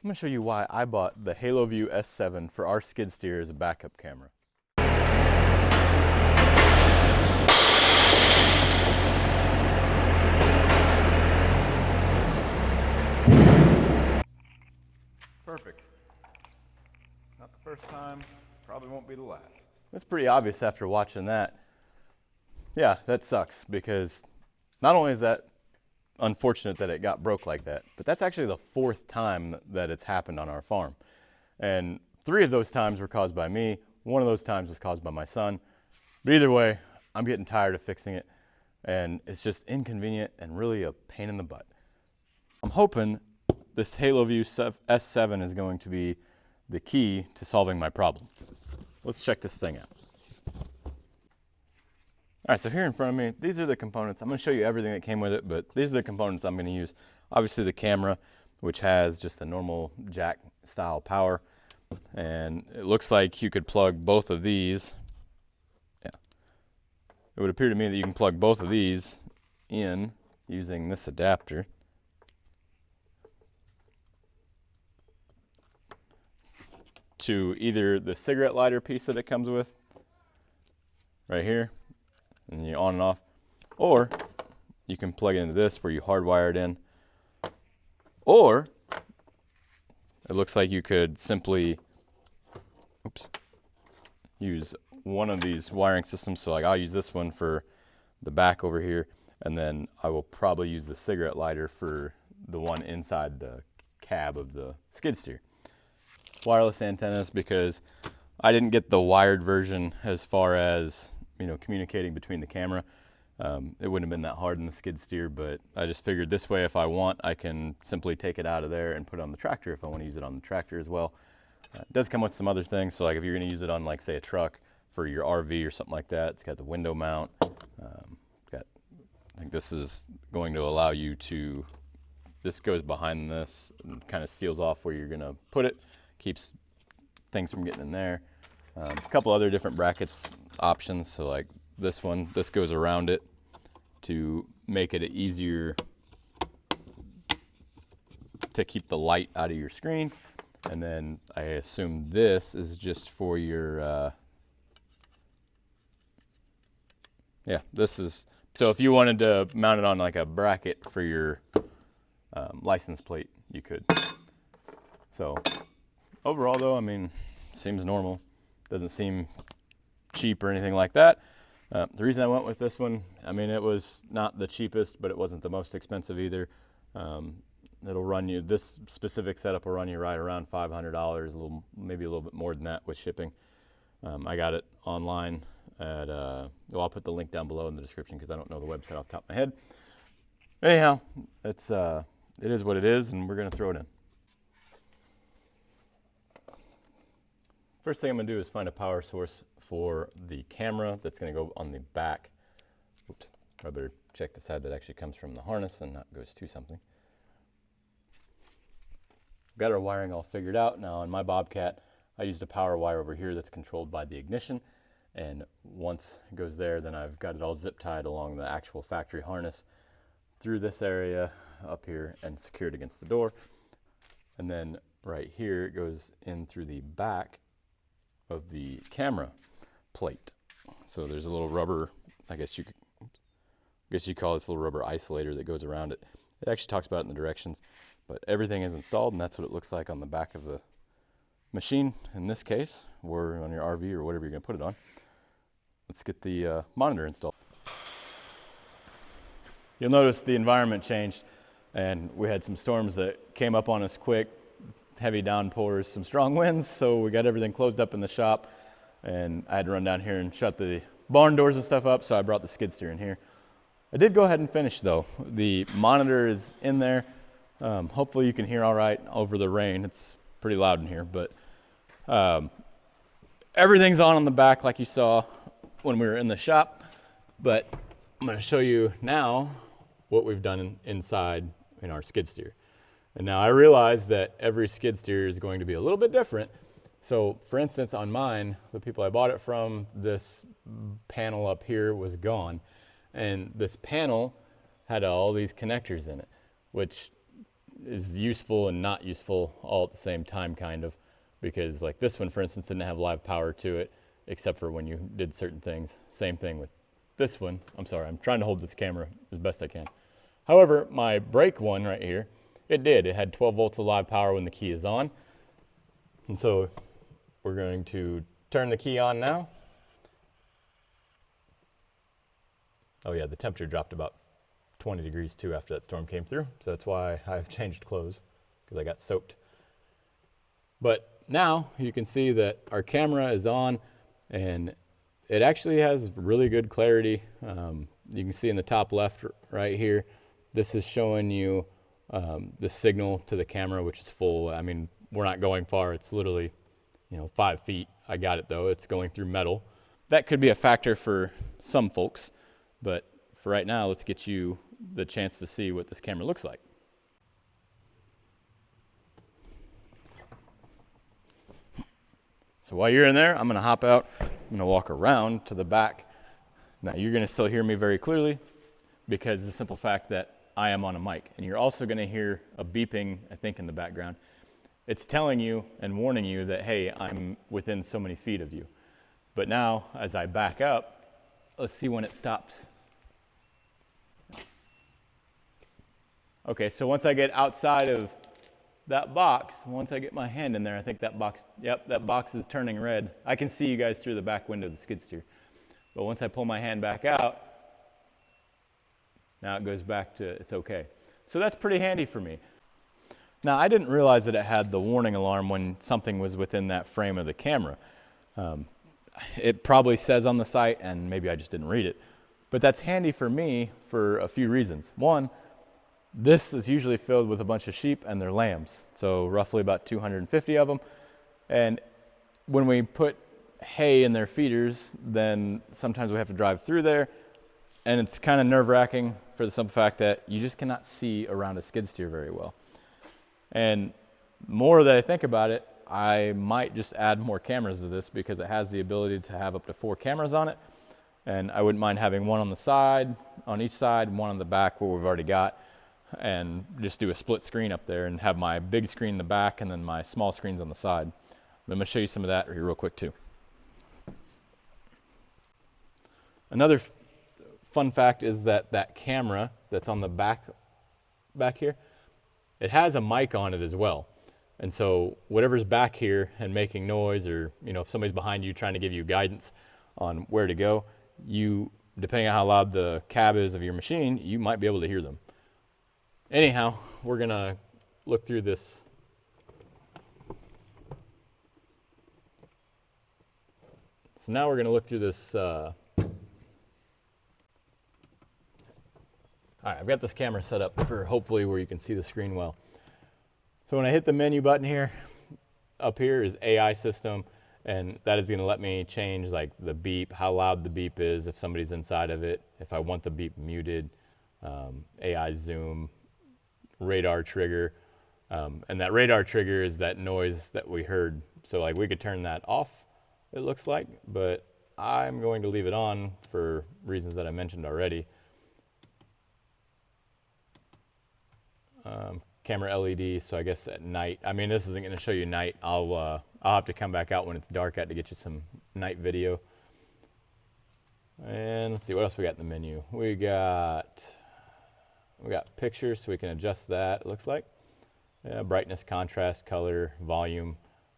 I'm going to show you why I bought the Haloview S7 for our skid steer as a backup camera. Perfect. Not the first time, probably won't be the last. It's pretty obvious after watching that. Yeah, that sucks because not only is that unfortunate that it got broke like that, but that's actually the 4th time that it's happened on our farm. And 3 of those times were caused by me. 1 of those times was caused by my son. But either way, I'm getting tired of fixing it, and it's just inconvenient and really a pain in the butt. I'm hoping this Haloview S7 is going to be the key to solving my problem. Let's check this thing out. All right, so here in front of me, these are the components. I'm going to show you everything that came with it, but these are the components I'm going to use. Obviously the camera, which has just a normal jack style power, and it looks like you could plug both of these. Yeah, it would appear to me that you can plug both of these in using this adapter. To either the cigarette lighter piece that it comes with, right here, and you on and off, or you can plug it into this where you hardwire it in, or it looks like you could simply use one of these wiring systems. So like I'll use this one for the back over here, and then I will probably use the cigarette lighter for the one inside the cab of the skid steer. Wireless antennas, because I didn't get the wired version as far as, you know, communicating between the camera. It wouldn't have been that hard in the skid steer, but I just figured this way, if I want, I can simply take it out of there and put it on the tractor if I want to use it on the tractor as well. It does come with some other things, so like if you're going to use it on, like, say, a truck for your RV or something like that, it's got the window mount. I think this is going to allow you to, this goes behind this and kind of seals off where you're going to put it, keeps things from getting in there. A couple other different brackets options, so like this one, this goes around it to make it easier to keep the light out of your screen. And then I assume this is just for your, yeah, this is, so if you wanted to mount it on like a bracket for your license plate, you could. So overall though, I mean, seems normal. Doesn't seem cheap or anything like that. The reason I went with this one, I mean, it was not the cheapest, but it wasn't the most expensive either. It'll run you, this specific setup will run you right around $500, maybe a little bit more than that with shipping. I got it online at, well, I'll put the link down below in the description because I don't know the website off the top of my head. Anyhow, it is what it is, and we're gonna throw it in. First thing I'm gonna do is find a power source for the camera that's gonna go on the back. Oops, I better check the side that actually comes from the harness and not goes to something. Got our wiring all figured out. Now on my Bobcat, I used a power wire over here that's controlled by the ignition. And once it goes there, then I've got it all zip tied along the actual factory harness through this area up here and secured against the door. And then right here, it goes in through the back of the camera plate. So there's a little rubber, I guess you call this a little rubber isolator that goes around it. It actually talks about it in the directions, but everything is installed, and that's what it looks like on the back of the machine in this case, or on your RV or whatever you're gonna put it on. Let's get the monitor installed. You'll notice the environment changed, and we had some storms that came up on us quick, heavy downpours, some strong winds, so we got everything closed up in the shop, and I had to run down here and shut the barn doors and stuff up, so I brought the skid steer in here. I did go ahead and finish though. The monitor is in there. Hopefully you can hear all right over the rain. It's pretty loud in here, but everything's on the back like you saw when we were in the shop. But I'm gonna show you now what we've done inside in our skid steer. And now I realize that every skid steer is going to be a little bit different. So for instance, on mine, the people I bought it from, this panel up here was gone. And this panel had all these connectors in it, which is useful and not useful all at the same time, kind of, because like this one, for instance, didn't have live power to it, except for when you did certain things. Same thing with this one. I'm sorry, I'm trying to hold this camera as best I can. However, my brake one right here, it did. It had 12 volts of live power when the key is on. And so we're going to turn the key on now. Oh yeah, the temperature dropped about 20 degrees too after that storm came through. So that's why I've changed clothes, because I got soaked. But now you can see that our camera is on and it actually has really good clarity. You can see in the top left right here, this is showing you the signal to the camera, which is full. I mean, we're not going far. It's literally, 5 feet. I got it though. It's going through metal. That could be a factor for some folks, but for right now, let's get you the chance to see what this camera looks like. So while you're in there, I'm gonna hop out. I'm gonna walk around to the back. Now you're gonna still hear me very clearly because the simple fact that I am on a mic. And you're also gonna hear a beeping, I think, in the background. It's telling you and warning you that, hey, I'm within so many feet of you. But now, as I back up, let's see when it stops. Okay, so once I get outside of that box, once I get my hand in there, I think that box, yep, that box is turning red. I can see you guys through the back window of the skid steer. But once I pull my hand back out, now it goes back to it's okay. So that's pretty handy for me. Now, I didn't realize that it had the warning alarm when something was within that frame of the camera. It probably says on the site, and maybe I just didn't read it, but that's handy for me for a few reasons. One, this is usually filled with a bunch of sheep and their lambs, so roughly about 250 of them. And when we put hay in their feeders, then sometimes we have to drive through there, and it's kind of nerve-wracking for the simple fact that you just cannot see around a skid steer very well. And more that I think about it, I might just add more cameras to this because it has the ability to have up to 4 cameras on it. And I wouldn't mind having one on the side, on each side, and one on the back where we've already got, and just do a split screen up there and have my big screen in the back and then my small screens on the side. I'm going to show you some of that here real quick too. Another fun fact is that that camera that's on the back here, it has a mic on it as well. And so whatever's back here and making noise, or if somebody's behind you trying to give you guidance on where to go, you, depending on how loud the cab is of your machine, you might be able to hear them. Anyhow, we're gonna look through this. So now we're gonna look through this. All right, I've got this camera set up for hopefully where you can see the screen well. So when I hit the menu button here, up here is AI system, and that is gonna let me change like the beep, how loud the beep is, if somebody's inside of it, if I want the beep muted, AI zoom, radar trigger, and that radar trigger is that noise that we heard. So like we could turn that off, it looks like, but I'm going to leave it on for reasons that I mentioned already. Camera LED, so I guess at night, I mean this isn't going to show you night, I'll have to come back out when it's dark out to get you some night video. And let's see what else we got in the menu. We got pictures, so we can adjust that, it looks like. Yeah, brightness, contrast, color, volume.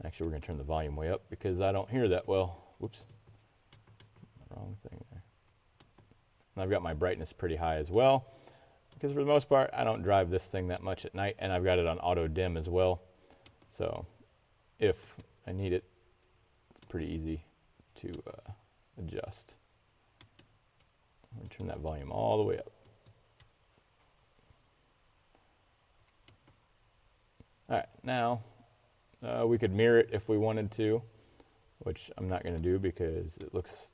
Actually, we're going to turn the volume way up because I don't hear that well. Whoops. Wrong thing there. And I've got my brightness pretty high as well, because for the most part, I don't drive this thing that much at night, and I've got it on auto dim as well. So if I need it, it's pretty easy to adjust. I'm going to turn that volume all the way up. All right, now we could mirror it if we wanted to, which I'm not going to do because it looks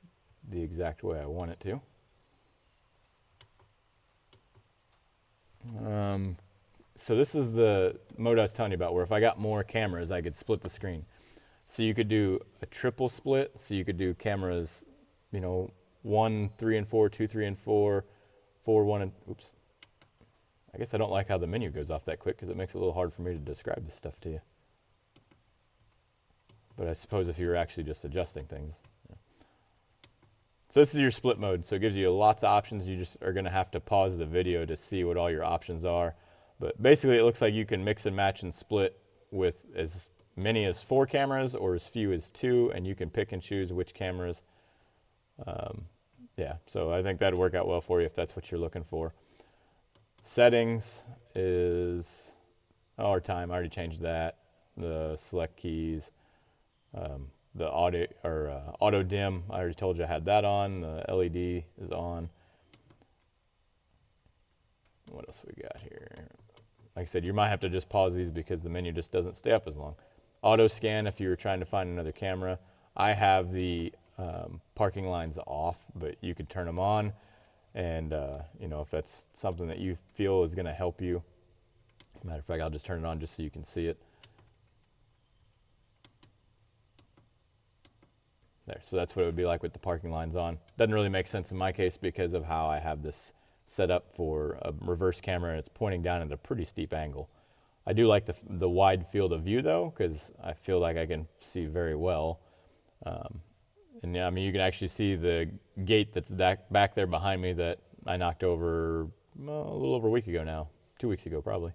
the exact way I want it to. So this is the mode I was telling you about, where if I got more cameras, I could split the screen. So you could do a triple split, so you could do cameras, 1, 3, and 4, 2, 3, and 4, 4, 1, and, oops. I guess I don't like how the menu goes off that quick because it makes it a little hard for me to describe this stuff to you. But I suppose if you're actually just adjusting things. Yeah. So this is your split mode. So it gives you lots of options. You just are going to have to pause the video to see what all your options are. But basically it looks like you can mix and match and split with as many as 4 cameras or as few as 2, and you can pick and choose which cameras. Yeah, so I think that'd work out well for you if that's what you're looking for. Settings is our time. I already changed that. The select keys, the auto dim. I already told you I had that on. The LED is on. What else we got here? Like I said, you might have to just pause these because the menu just doesn't stay up as long. Auto scan if you were trying to find another camera. I have the parking lines off, but you could turn them on. And you know, if that's something that you feel is going to help you. Matter of fact, I'll just turn it on just so you can see it. There, so that's what it would be like with the parking lines on. Doesn't really make sense in my case because of how I have this set up for a reverse camera, and it's pointing down at a pretty steep angle. I do like the wide field of view though, because I feel like I can see very well. And yeah, I mean, you can actually see the gate that's back there behind me that I knocked over well, a little over a week ago now, 2 weeks ago probably.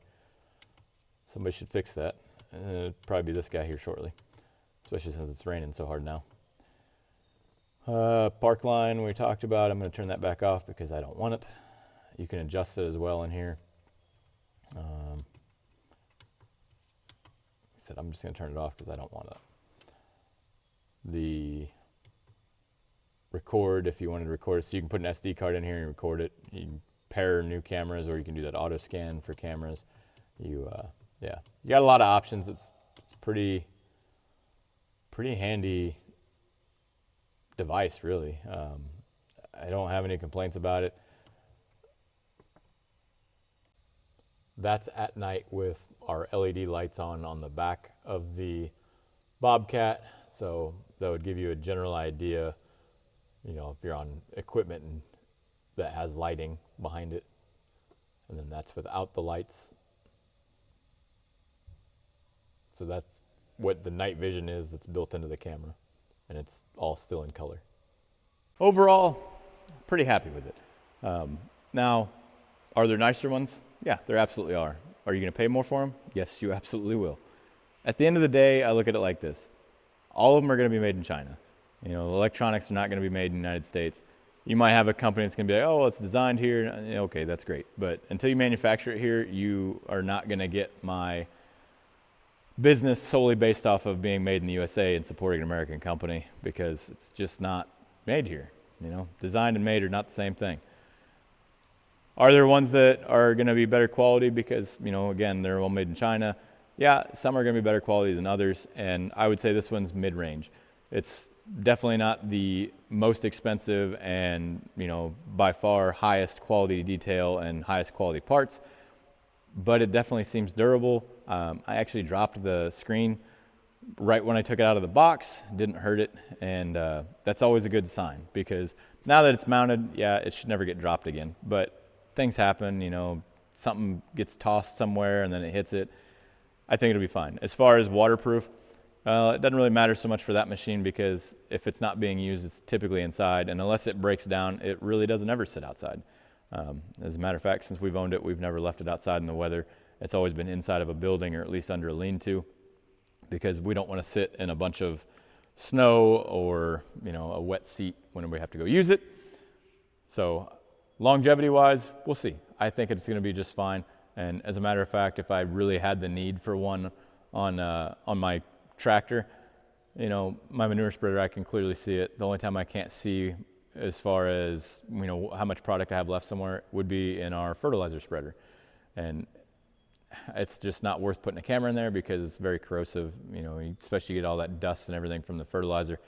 Somebody should fix that. It'll probably be this guy here shortly, especially since it's raining so hard now. Park line we talked about. I'm going to turn that back off because I don't want it. You can adjust it as well in here. I said I'm just going to turn it off because I don't want it. The record, if you wanted to record it, so you can put an SD card in here and record it. You can pair new cameras, or you can do that auto scan for cameras. Yeah, you got a lot of options. It's pretty handy device, really. I don't have any complaints about it. That's at night with our LED lights on the back of the Bobcat, so that would give you a general idea, you know, if you're on equipment and that has lighting behind it. And then that's without the lights. So that's what the night vision is that's built into the camera, and it's all still in color. Overall, pretty happy with it. Now, are there nicer ones? Yeah, there absolutely are. Are you going to pay more for them? Yes, you absolutely will. At the end of the day, I look at it like this. All of them are going to be made in China. You know, the electronics are not going to be made in the United States. You might have a company that's going to be like, oh, well, it's designed here. Okay, that's great. But until you manufacture it here, you are not going to get my business solely based off of being made in the USA and supporting an American company, because it's just not made here. You know, designed and made are not the same thing. Are there ones that are going to be better quality because, you know, again, they're all made in China? Yeah, some are going to be better quality than others, and I would say this one's mid-range. It's definitely not the most expensive and, you know, by far highest quality detail and highest quality parts, but it definitely seems durable. I actually dropped the screen right when I took it out of the box, didn't hurt it, and that's always a good sign, because now that it's mounted, yeah, it should never get dropped again, but things happen, you know, something gets tossed somewhere and then it hits it. I think it'll be fine. As far as waterproof, it doesn't really matter so much for that machine, because if it's not being used, it's typically inside, and unless it breaks down, it really doesn't ever sit outside. As a matter of fact, since we've owned it, we've never left it outside in the weather. It's always been inside of a building, or at least under a lean-to, because we don't want to sit in a bunch of snow or, you know, a wet seat when we have to go use it. So longevity-wise, we'll see. I think it's going to be just fine. And as a matter of fact, if I really had the need for one on my tractor, you know, my manure spreader, I can clearly see it. The only time I can't see as far as, you know, how much product I have left somewhere would be in our fertilizer spreader. And it's just not worth putting a camera in there because it's very corrosive, you know, especially you get all that dust and everything from the fertilizer.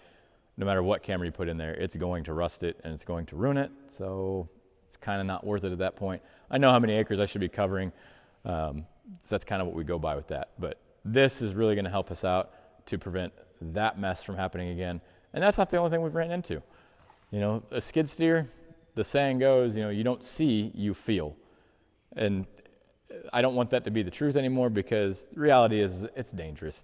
No matter what camera you put in there, it's going to rust it and it's going to ruin it. So it's kind of not worth it at that point. I know how many acres I should be covering, so that's kind of what we go by with that. But this is really going to help us out to prevent that mess from happening again. And that's not the only thing we've ran into. You know, a skid steer, the saying goes, you know, you don't see, you feel. And I don't want that to be the truth anymore, because the reality is it's dangerous.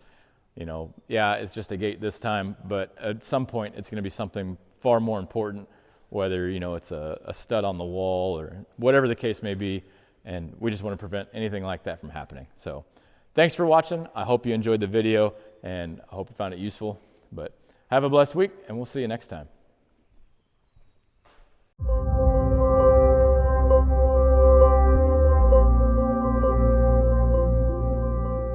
You know, yeah, it's just a gate this time, but at some point it's going to be something far more important, whether, you know, it's a stud on the wall or whatever the case may be. And we just want to prevent anything like that from happening. So thanks for watching. I hope you enjoyed the video, and I hope you found it useful. But have a blessed week, and we'll see you next time.